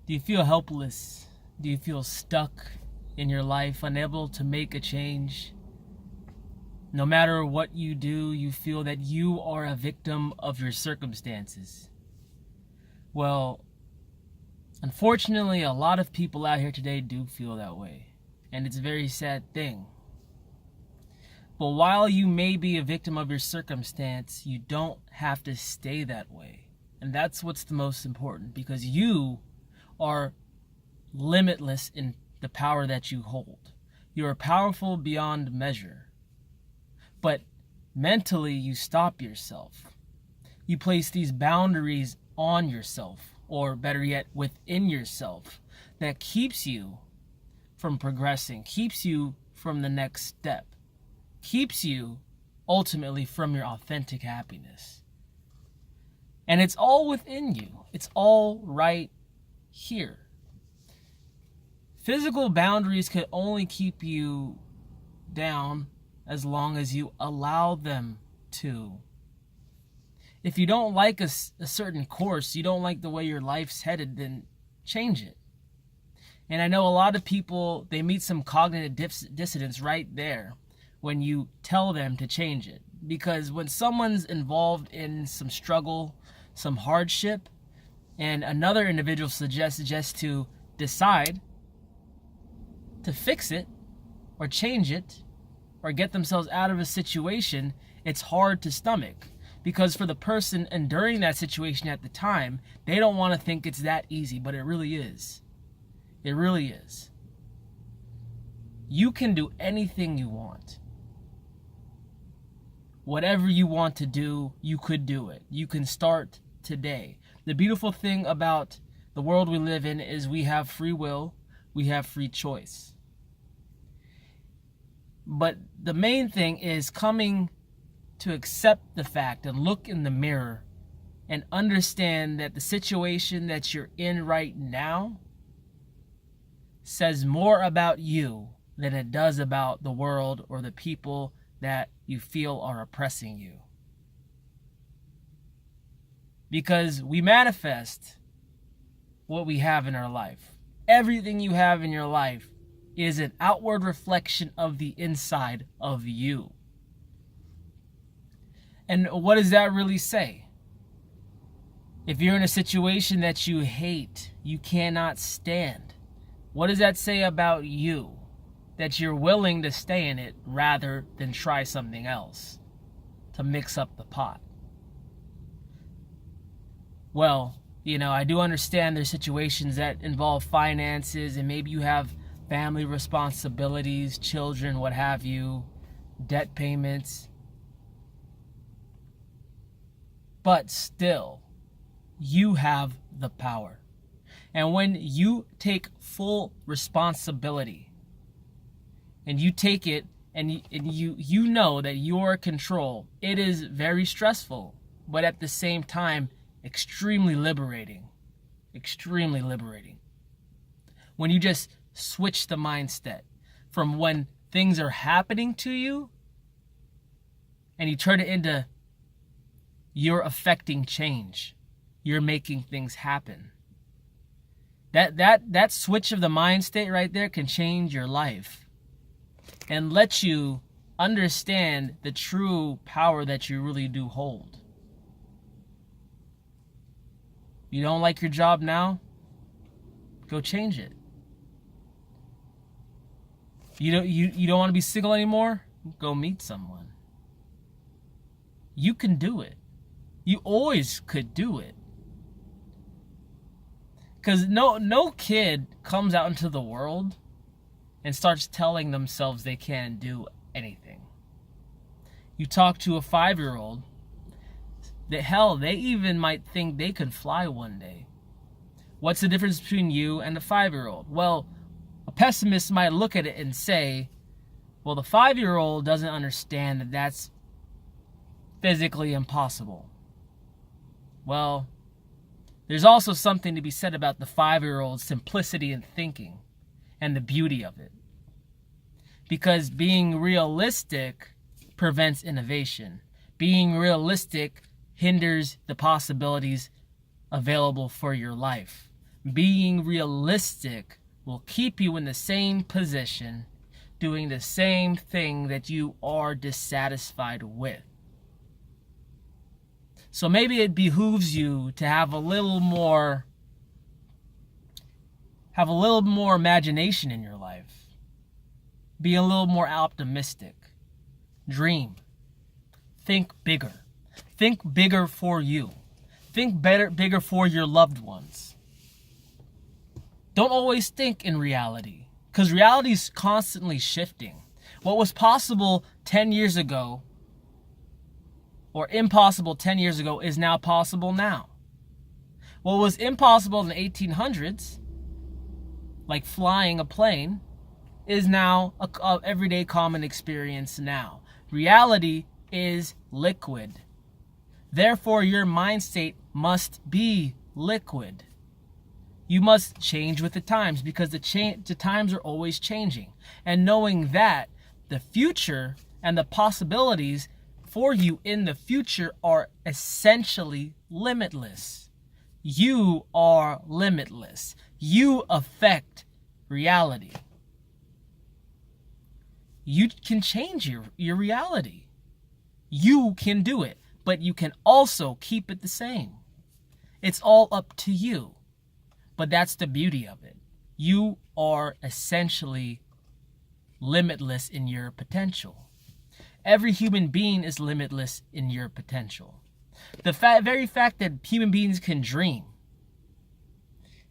Do you feel helpless? Do you feel stuck in your life, unable to make a change? No matter what you do, you feel that you are a victim of your circumstances. Well, unfortunately, a lot of people out here today do feel that way, and it's a very sad thing. But while you may be a victim of your circumstance, you don't have to stay that way. And that's what's the most important, because you are limitless in the power that you hold. You are powerful beyond measure. But mentally, you stop yourself. You place these boundaries on yourself, or better yet, within yourself, that keeps you from progressing, keeps you from the next step, keeps you ultimately from your authentic happiness. And it's all within you. It's all right here. Physical boundaries can only keep you down as long as you allow them to. If you don't like a certain course, you don't like the way your life's headed, then change it. And I know a lot of people, they meet some cognitive dissonance right there when you tell them to change it. Because when someone's involved in some struggle, some hardship, and another individual suggests to decide to fix it or change it or get themselves out of a situation, it's hard to stomach. Because for the person enduring that situation at the time, they don't want to think it's that easy, but it really is. It really is. You can do anything you want. Whatever you want to do, you could do it. You can start today. The beautiful thing about the world we live in is we have free will, we have free choice. But the main thing is coming to accept the fact and look in the mirror and understand that the situation that you're in right now says more about you than it does about the world or the people that you feel are oppressing you. Because we manifest what we have in our life. Everything you have in your life is an outward reflection of the inside of you. And what does that really say? If you're in a situation that you hate, you cannot stand, what does that say about you? That you're willing to stay in it rather than try something else to mix up the pot. Well, I do understand there's situations that involve finances, and maybe you have family responsibilities, children, what have you, debt payments. But still, you have the power. And when you take full responsibility and you take it and you know that you're in control, it is very stressful, but at the same time, extremely liberating. Extremely liberating. When you just switch the mindset from when things are happening to you and you turn it into you're affecting change. You're making things happen. That switch of the mind state right there can change your life and let you understand the true power that you really do hold. You don't like your job now? Go change it. You don't want to be single anymore? Go meet someone. You can do it. You always could do it. Because no kid comes out into the world and starts telling themselves they can't do anything. You talk to a 5-year-old, they even might think they could fly one day. What's the difference between you and a 5-year-old? Well, a pessimist might look at it and say, well, the 5-year-old doesn't understand that that's physically impossible. Well, there's also something to be said about the 5-year-old's simplicity in thinking and the beauty of it. Because being realistic prevents innovation. Being realistic hinders the possibilities available for your life. Being realistic will keep you in the same position, doing the same thing that you are dissatisfied with. So maybe it behooves you to have a little more imagination in your life. Be a little more optimistic. Dream. Think bigger. Think bigger for you. Think bigger for your loved ones. Don't always think in reality, because reality is constantly shifting. What was possible 10 years ago, or impossible 10 years ago, is now possible now. What was impossible in the 1800s, like flying a plane, is now a everyday common experience now. Reality is liquid. Therefore, your mind state must be liquid. You must change with the times, because the times are always changing. And knowing that, the future and the possibilities for you in the future are essentially limitless. You are limitless. You affect reality. You can change your reality. You can do it, but you can also keep it the same. It's all up to you. But that's the beauty of it. You are essentially limitless in your potential. Every human being is limitless in your potential. The very fact that human beings can dream,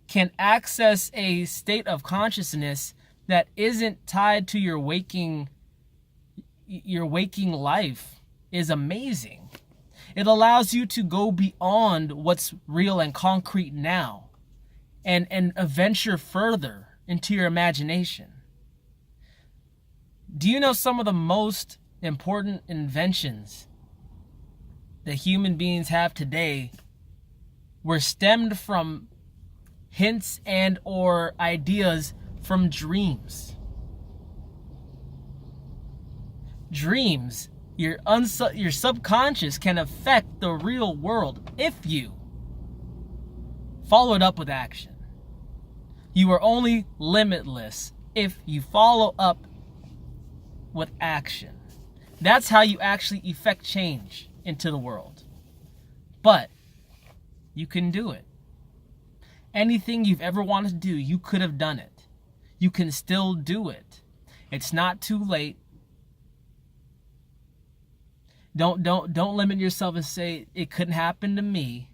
can access a state of consciousness that isn't tied to your waking life, is amazing. It allows you to go beyond what's real and concrete now and venture further into your imagination. Do you know some of the most important inventions that human beings have today were stemmed from hints and or ideas from dreams? Dreams, your subconscious can affect the real world if you follow it up with action. You are only limitless if you follow up with action. That's how you actually effect change into the world. But you can do it. Anything you've ever wanted to do, you could have done it. You can still do it. It's not too late. Don't limit yourself and say it couldn't happen to me.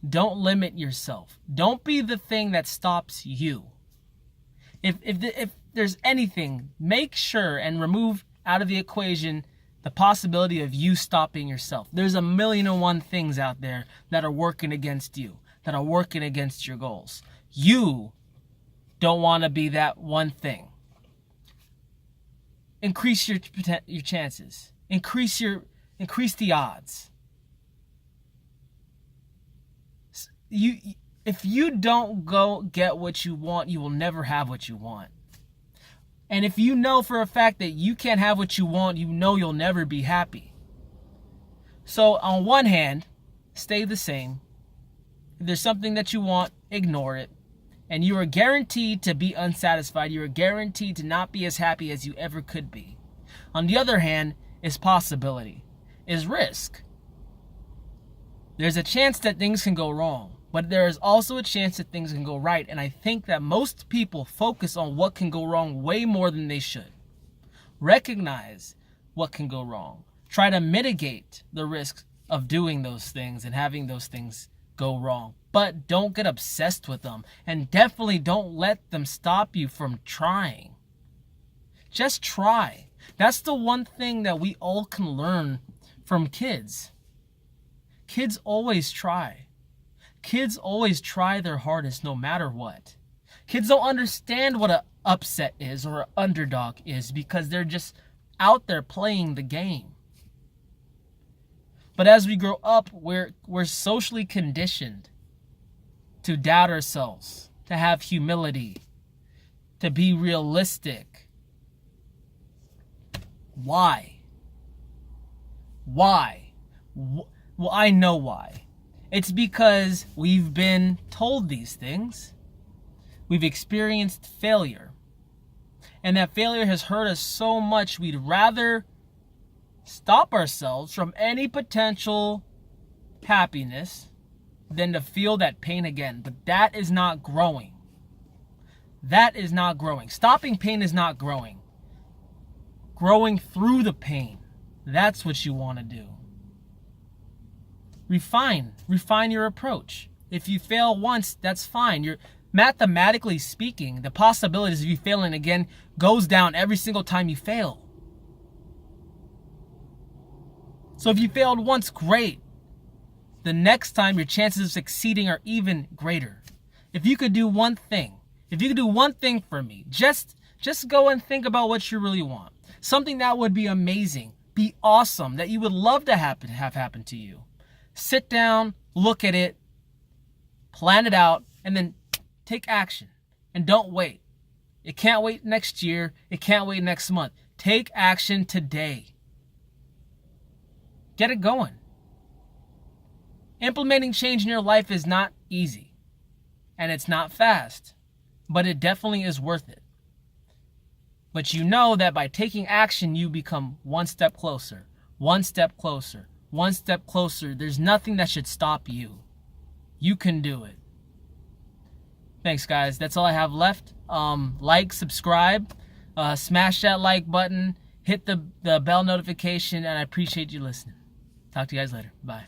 Don't limit yourself. Don't be the thing that stops you. If there's anything, make sure and remove out of the equation the possibility of you stopping yourself. There's 1,000,001 things out there that are working against you, that are working against your goals. You don't want to be that one thing. Increase your chances. Increase the odds. If you don't go get what you want, you will never have what you want. And if you know for a fact that you can't have what you want, you know you'll never be happy. So on one hand, stay the same. If there's something that you want, ignore it. And you are guaranteed to be unsatisfied. You are guaranteed to not be as happy as you ever could be. On the other hand, is possibility, is risk. There's a chance that things can go wrong, but there is also a chance that things can go right. And I think that most people focus on what can go wrong way more than they should. Recognize what can go wrong. Try to mitigate the risks of doing those things and having those things go wrong. But don't get obsessed with them. And definitely don't let them stop you from trying. Just try. That's the one thing that we all can learn from kids. Kids always try. Kids always try their hardest no matter what. Kids don't understand what an upset is or an underdog is because they're just out there playing the game. But as we grow up, we're socially conditioned to doubt ourselves, to have humility, to be realistic. Why? Why? Well, I know why. It's because we've been told these things. We've experienced failure. And that failure has hurt us so much, we'd rather stop ourselves from any potential happiness than to feel that pain again. But that is not growing. That is not growing. Stopping pain is not growing. Growing through the pain. That's what you want to do. Refine your approach. If you fail once, that's fine. You're mathematically speaking, the possibilities of you failing again goes down every single time you fail. So if you failed once, great. The next time your chances of succeeding are even greater. If you could do one thing for me, just go and think about what you really want. Something that would be amazing, be awesome, that you would love to have happen to you. Sit down, look at it, plan it out, and then take action. And don't wait. It can't wait next year. It can't wait next month. Take action today. Get it going. Implementing change in your life is not easy. And it's not fast. But it definitely is worth it. But you know that by taking action, you become one step closer. One step closer. One step closer. There's nothing that should stop you. You can do it. Thanks, guys. That's all I have left. Like, subscribe, smash that like button, hit the bell notification, and I appreciate you listening. Talk to you guys later. Bye.